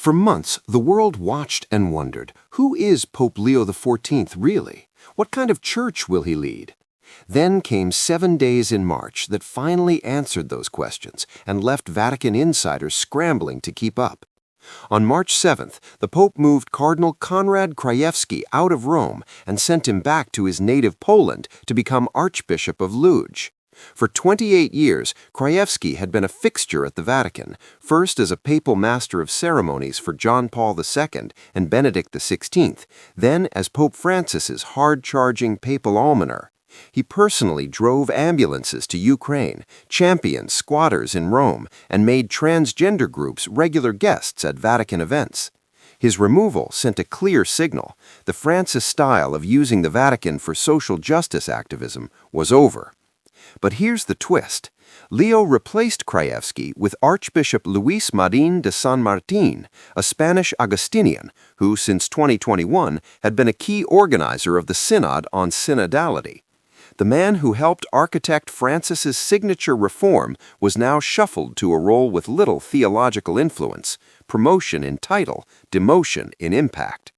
For months, the world watched and wondered, who is Pope Leo XIV really? What kind of church will he lead? Then came 7 days in March that finally answered those questions and left Vatican insiders scrambling to keep up. On March 7th, the Pope moved Cardinal Konrad Krajewski out of Rome and sent him back to his native Poland to become Archbishop of Łódź. For 28 years, Krajewski had been a fixture at the Vatican, first as a papal master of ceremonies for John Paul II and Benedict XVI, then as Pope Francis's hard-charging Papal Almoner. He personally drove ambulances to Ukraine, championed squatters in Rome, and made transgender groups regular guests at Vatican events. His removal sent a clear signal. The Francis style of using the Vatican for social justice activism was over. But here's the twist. Leo replaced Krajewski with Archbishop Luis Marin de San Martin, a Spanish Augustinian who, since 2021, had been a key organizer of the Synod on Synodality. The man who helped architect Francis's signature reform was now shuffled to a role with little theological influence, promotion in title, demotion in impact.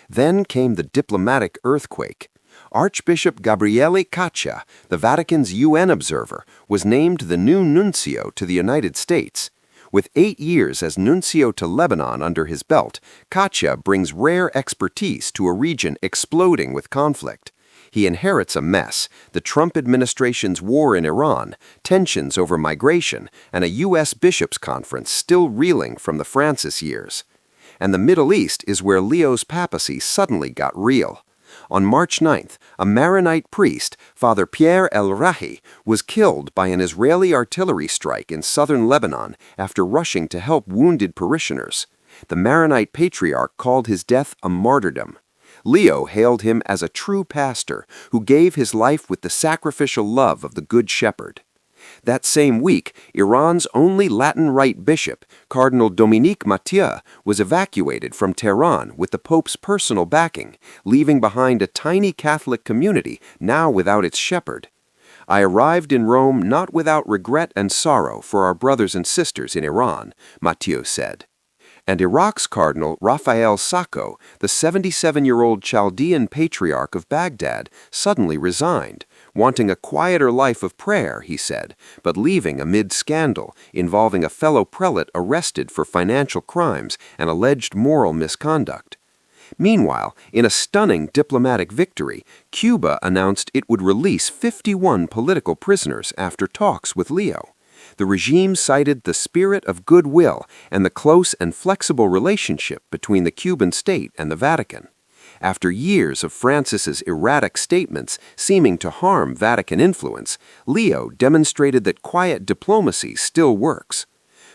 Then came the diplomatic earthquake. Archbishop Gabriele Caccia, the Vatican's UN observer, was named the new nuncio to the United States. With 8 years as nuncio to Lebanon under his belt, Caccia brings rare expertise to a region exploding with conflict. He inherits a mess: the Trump administration's war in Iran, tensions over migration, and a U.S. bishops' conference still reeling from the Francis years. And the Middle East is where Leo's papacy suddenly got real. On March 9th, a Maronite priest, Father Pierre El-Rahi, was killed by an Israeli artillery strike in southern Lebanon after rushing to help wounded parishioners. The Maronite patriarch called his death a martyrdom. Leo hailed him as a true pastor who gave his life with the sacrificial love of the Good Shepherd. That same week, Iran's only Latin Rite bishop, Cardinal Dominique Mathieu, was evacuated from Tehran with the Pope's personal backing, leaving behind a tiny Catholic community now without its shepherd. "I arrived in Rome not without regret and sorrow for our brothers and sisters in Iran," Mathieu said. And Iraq's Cardinal Raphael Sacco, the 77-year-old Chaldean patriarch of Baghdad, suddenly resigned, wanting a quieter life of prayer, he said, but leaving amid scandal involving a fellow prelate arrested for financial crimes and alleged moral misconduct. Meanwhile, in a stunning diplomatic victory, Cuba announced it would release 51 political prisoners after talks with Leo. The regime cited the spirit of goodwill and the close and flexible relationship between the Cuban state and the Vatican. After years of Francis's erratic statements seeming to harm Vatican influence, Leo demonstrated that quiet diplomacy still works.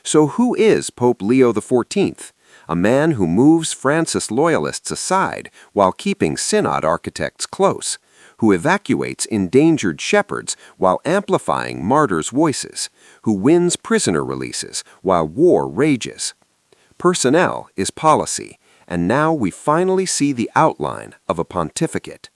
So who is Pope Leo XIV? A man who moves Francis loyalists aside while keeping synod architects close, who evacuates endangered shepherds while amplifying martyrs' voices, who wins prisoner releases while war rages. Personnel is policy, and now we finally see the outline of a pontificate.